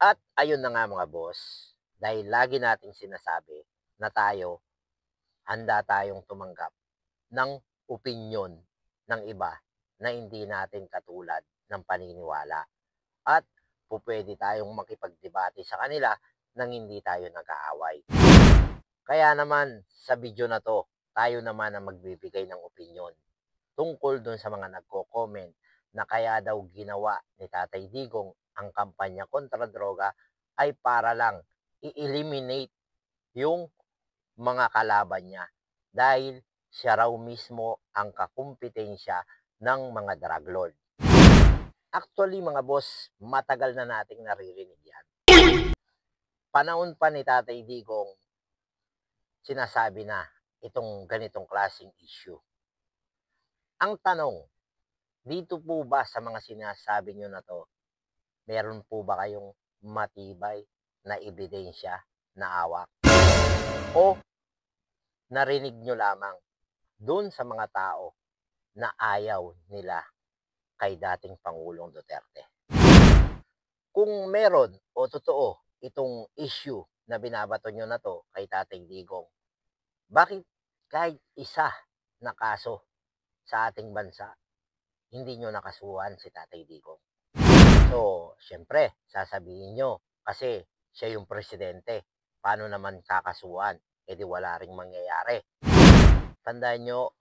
At ayun na nga mga boss, dahil lagi nating sinasabi na tayo, handa tayong tumanggap ng opinyon ng iba na hindi natin katulad ng paniniwala. At pupwede tayong makipagdebate sa kanila nang hindi tayo nag-aaway. Kaya naman sa video na to, tayo naman ang magbibigay ng opinyon tungkol dun sa mga nagko-comment na kaya daw ginawa ni Tatay Digong ang kampanya kontra droga ay para lang i-eliminate yung mga kalaban niya dahil siya raw mismo ang kakumpetensya ng mga drug lord. Actually mga boss, matagal na nating naririnig yan. Panahon pa ni Tatay Digong, sinasabi na itong ganitong klaseng issue. Ang tanong, dito po ba sa mga sinasabi nyo na to, meron po ba kayong matibay na ebidensya na awak? O narinig nyo lamang doon sa mga tao na ayaw nila kay dating Pangulong Duterte? Kung meron o totoo itong issue na binabato nyo na to kay Tatay Digong, bakit kahit isa na kaso sa ating bansa, hindi nyo nakasuhan si Tatay Digong? So, syempre, sasabihin nyo, kasi siya yung presidente, paano naman kakasuhan? E di wala ring mangyayari. Tandaan nyo,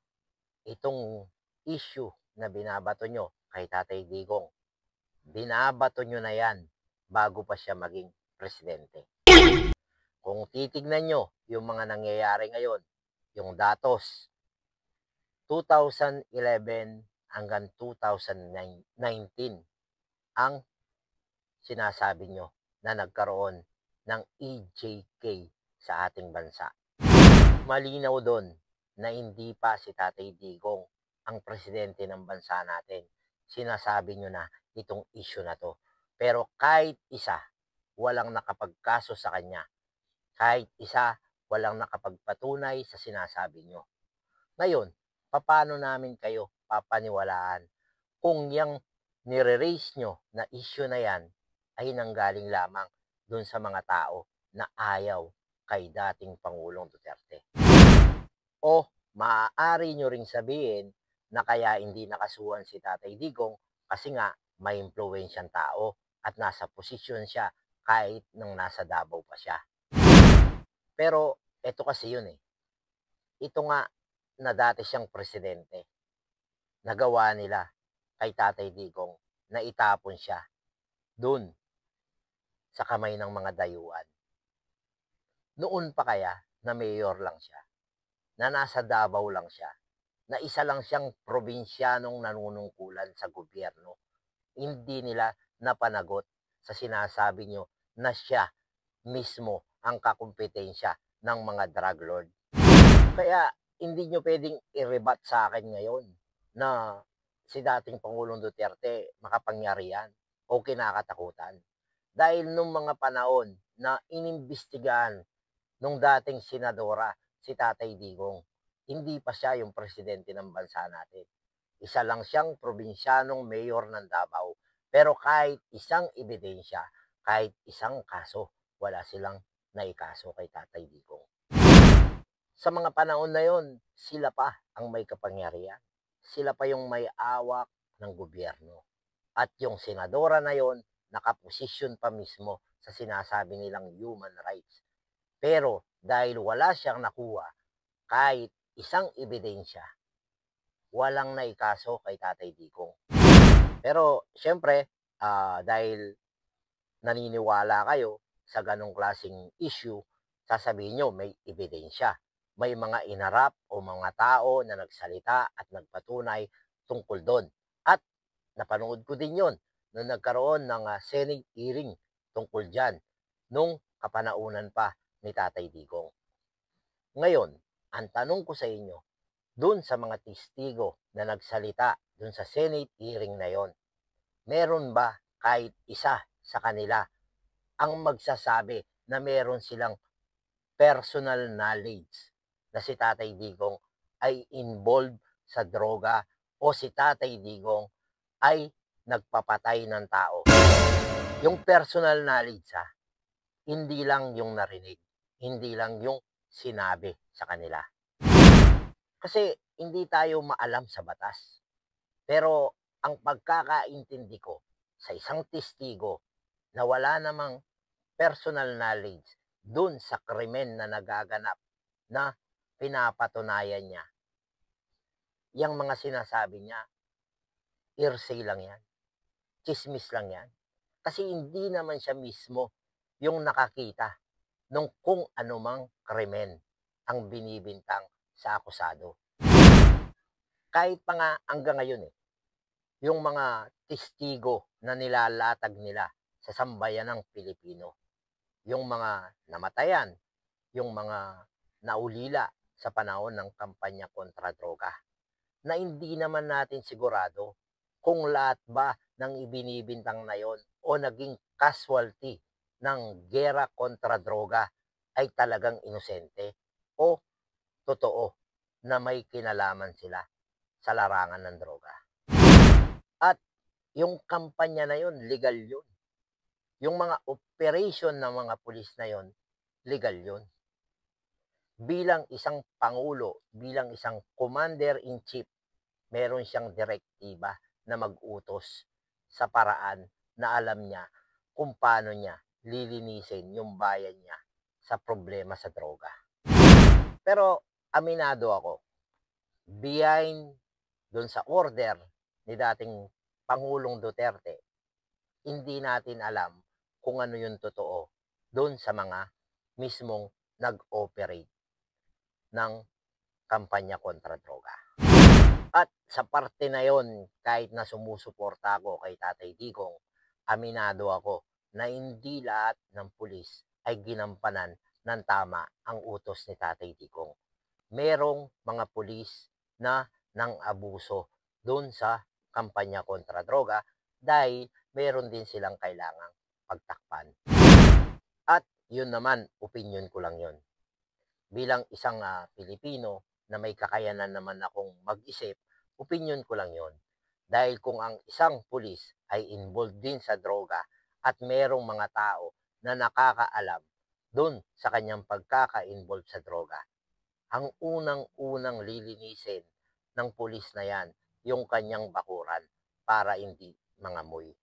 itong issue na binabato nyo kay Tatay Digong, binabato nyo na yan bago pa siya maging presidente. Kung titignan nyo yung mga nangyayari ngayon, yung datos, 2011 hanggang 2019 ang sinasabi nyo na nagkaroon ng EJK sa ating bansa. Malinaw doon na hindi pa si Tatay Digong ang presidente ng bansa natin. Sinasabi nyo na itong issue na to. Pero kahit isa, walang nakapagkaso sa kanya. Kahit isa, walang nakapagpatunay sa sinasabi nyo. Ngayon, paano namin kayo papaniwalaan kung yung nire-raise nyo na issue na yan ay nanggaling lamang dun sa mga tao na ayaw kay dating Pangulong Duterte? O maaari nyo ring sabihin na kaya hindi nakasuhan si Tatay Digong kasi nga may impluwensyang tao at nasa posisyon siya kahit nang nasa Davao pa siya. Pero eto kasi yun eh. Ito nga na dati siyang presidente, nagawa nila kay Tatay Digong na itapon siya dun sa kamay ng mga dayuhan. Noon pa kaya na mayor lang siya, na nasa Davao lang siya, na isa lang siyang probinsyanong nanunungkulan sa gobyerno, hindi nila napanagot sa sinasabi nyo na siya mismo ang kakumpetensya ng mga drug lord. Kaya hindi nyo pwedeng i-rebat sa akin ngayon na si dating Pangulong Duterte makapangyarihan o kinakatakutan. Dahil nung mga panahon na inimbestigahan nung dating senadora si Tatay Digong, hindi pa siya yung presidente ng bansa natin. Isa lang siyang probinsyanong mayor ng Davao. Pero kahit isang ebidensya, kahit isang kaso, wala silang naikaso kay Tatay Digong. Sa mga panahon na yon, sila pa ang may kapangyarihan. Sila pa yung may awak ng gobyerno. At yung senadora na yon, nakaposisyon pa mismo sa sinasabi nilang human rights. Pero dahil wala siyang nakuha kahit isang ebidensya, walang naikaso kay Tatay Digong. Pero syempre, dahil naniniwala kayo sa ganong klaseng issue, sasabihin nyo may ebidensya. May mga inarap o mga tao na nagsalita at nagpatunay tungkol doon. At napanood ko din yon nung nagkaroon ng Senate hearing tungkol dyan nung kapanaunan pa ni Tatay Digong. Ngayon, ang tanong ko sa inyo, dun sa mga testigo na nagsalita dun sa Senate hearing na yon, meron ba kahit isa sa kanila ang magsasabi na meron silang personal knowledge na si Tatay Digong ay involved sa droga o si Tatay Digong ay nagpapatay ng tao? Yung personal knowledge hindi lang yung narinig, hindi lang yung sinabi sa kanila. Kasi hindi tayo maalam sa batas. Pero ang pagkakaintindi ko sa isang testigo na wala namang personal knowledge dun sa krimen na nagaganap na pinapatunayan niya, yang mga sinasabi niya, hearsay lang yan, chismis lang yan. Kasi hindi naman siya mismo yung nakakita nung kung anumang krimen ang binibintang sa akusado. Kahit pa nga hanggang ngayon yung mga testigo na nilalatag nila sa sambayanang Pilipino, yung mga namatayan, yung mga naulila sa panahon ng kampanya kontra droga, na hindi naman natin sigurado kung lahat ba ng ibinibintang na yon o naging casualty ng gera kontra droga ay talagang inosente o totoo na may kinalaman sila sa larangan ng droga. At yung kampanya na yon, legal yun. Yung mga operation ng mga pulis na yon, legal yun. Bilang isang pangulo, bilang isang commander-in-chief, meron siyang direktiba na mag-utos sa paraan na alam niya kung paano niya lilinisin yung bayan niya sa problema sa droga. Pero aminado ako, behind doon sa order ni dating Pangulong Duterte, hindi natin alam kung ano yung totoo doon sa mga mismong nag-operate ng kampanya kontra droga. At sa parte na yon, kahit na sumusuporta ako kay Tatay Digong, aminado ako na hindi lahat ng pulis ay ginampanan ng tama ang utos ni Tatay Digong. Merong mga pulis na nang-abuso doon sa kampanya kontra droga dahil meron din silang kailangang pagtakpan. At yun naman, opinion ko lang yun. Bilang isang Pilipino na may kakayanan naman akong mag-isip, opinion ko lang yun. Dahil kung ang isang pulis ay involved din sa droga at merong mga tao na nakakaalam doon sa kanyang pagkaka-involved sa droga, ang unang-unang lilinisin ng pulis na yan, yung kanyang bakuran para hindi mangamoy.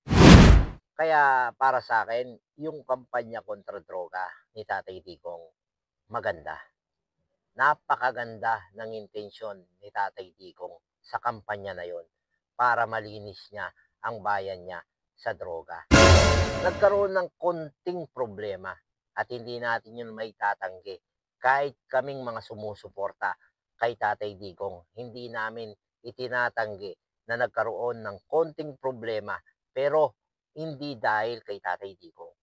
Kaya para sa akin, yung kampanya kontra droga ni Tatay Digong, maganda. Napakaganda ng intensyon ni Tatay Digong sa kampanya na yon para malinis niya ang bayan niya sa droga. Nagkaroon ng konting problema at hindi natin yun may tatanggi. Kahit kaming mga sumusuporta kay Tatay Digong, hindi namin itinatanggi na nagkaroon ng konting problema, pero hindi dahil kay Tatay Digong.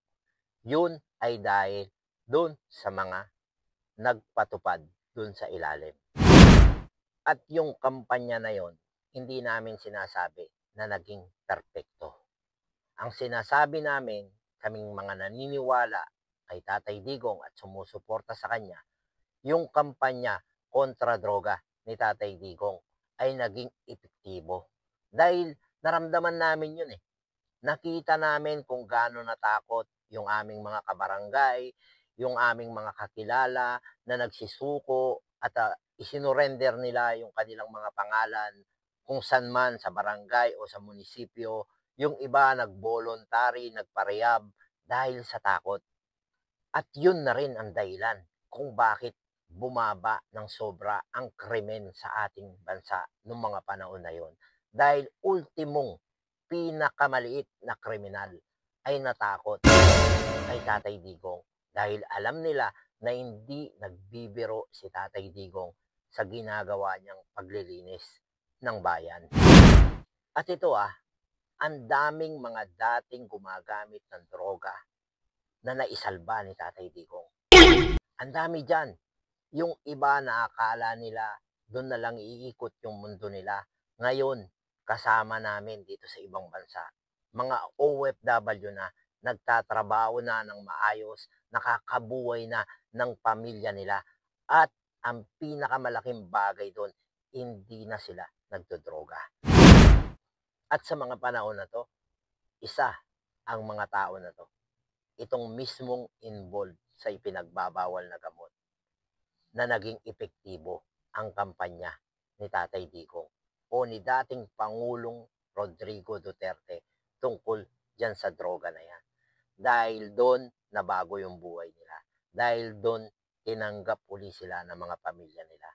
Yun ay dahil doon sa mga nagpatupad doon sa ilalim. At yung kampanya na yon, hindi namin sinasabi na naging perpekto. Ang sinasabi namin, kaming mga naniniwala kay Tatay Digong at sumusuporta sa kanya, yung kampanya kontra droga ni Tatay Digong ay naging epektibo. Dahil naramdaman namin yun Nakita namin kung gaano natakot yung aming mga kabarangay, yung aming mga kakilala na nagsisuko at isinurrender nila yung kanilang mga pangalan kung saan man sa barangay o sa munisipyo. Yung iba nag-voluntary, nagparehab dahil sa takot. At yun na rin ang dahilan kung bakit bumaba ng sobra ang krimen sa ating bansa noong mga panahon na yon. Dahil ultimong pinakamaliit na kriminal ay natakot kay Tatay Digong dahil alam nila na hindi nagbibiro si Tatay Digong sa ginagawa niyang paglilinis ng bayan. At ito ang daming mga dating gumagamit ng droga na naisalba ni Tatay Digong. Ang dami dyan. Yung iba na akala nila doon na lang iikot yung mundo nila. Ngayon, kasama namin dito sa ibang bansa. Mga OFW na, nagtatrabaho na ng maayos, nakakabuhay na ng pamilya nila. At ang pinakamalaking bagay doon, hindi na sila nagdodroga. At sa mga panahon na to, isa ang mga tao na 'to, itong mismong involved sa ipinagbabawal na gamot, na naging epektibo ang kampanya ni Tatay Digong o ni dating Pangulong Rodrigo Duterte tungkol diyan sa droga na 'yan. Dahil do'n nabago yung buhay nila, dahil do'n tinanggap uli sila ng mga pamilya nila,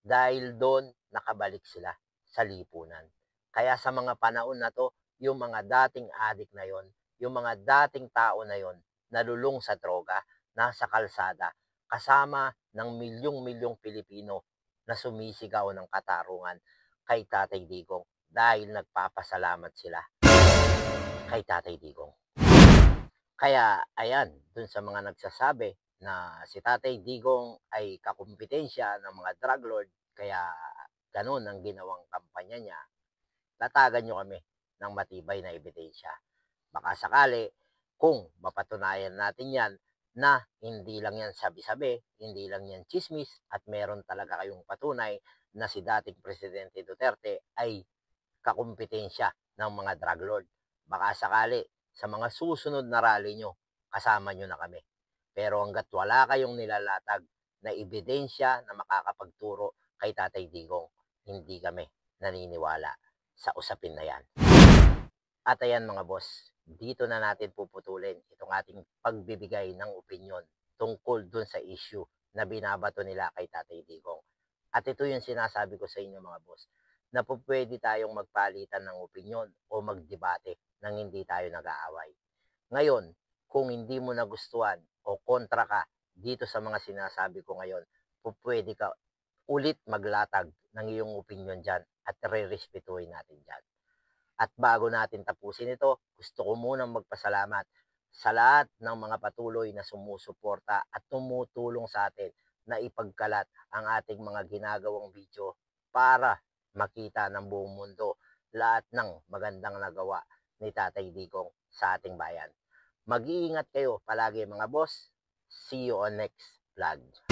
dahil do'n nakabalik sila sa lipunan. Kaya sa mga panahon na 'to, yung mga dating addict na yon, yung mga dating tao na yon, nalulung sa droga, nasa kalsada, kasama ng milyong-milyong Pilipino na sumisigaw ng katarungan kay Tatay Digong dahil nagpapasalamat sila kay Tatay Digong. Kaya ayan, dun sa mga nagsasabi na si Tatay Digong ay kakumpitensya ng mga drug lord, kaya ganun ang ginawang kampanya niya, tatagan nyo kami ng matibay na ebidensya. Baka sakali, kung mapatunayan natin yan, na hindi lang yan sabi-sabi, hindi lang yan chismis, at meron talaga kayong patunay na si dating Presidente Duterte ay kakumpitensya ng mga drug lord. Baka sakali, sa mga susunod na rally nyo, kasama nyo na kami. Pero hanggat wala kayong nilalatag na ebidensya na makakapagturo kay Tatay Digong, hindi kami naniniwala sa usapin na yan. At ayan mga boss, dito na natin puputulin itong ating pagbibigay ng opinyon tungkol dun sa issue na binabato nila kay Tatay Digong. At ito yung sinasabi ko sa inyo mga boss, na po pwede tayong magpalitan ng opinyon o magdebate nang hindi tayo nag-aaway. Ngayon, kung hindi mo nagustuhan o kontra ka dito sa mga sinasabi ko ngayon, po pwede ka ulit maglatag ng iyong opinyon dyan at re-respetuhin natin dyan. At bago natin tapusin ito, gusto ko munang magpasalamat sa lahat ng mga patuloy na sumusuporta at tumutulong sa atin na ipagkalat ang ating mga ginagawang video para makita ng buong mundo lahat ng magandang nagawa ni Tatay Digong sa ating bayan. Mag-iingat kayo palagi mga boss. See you on next vlog.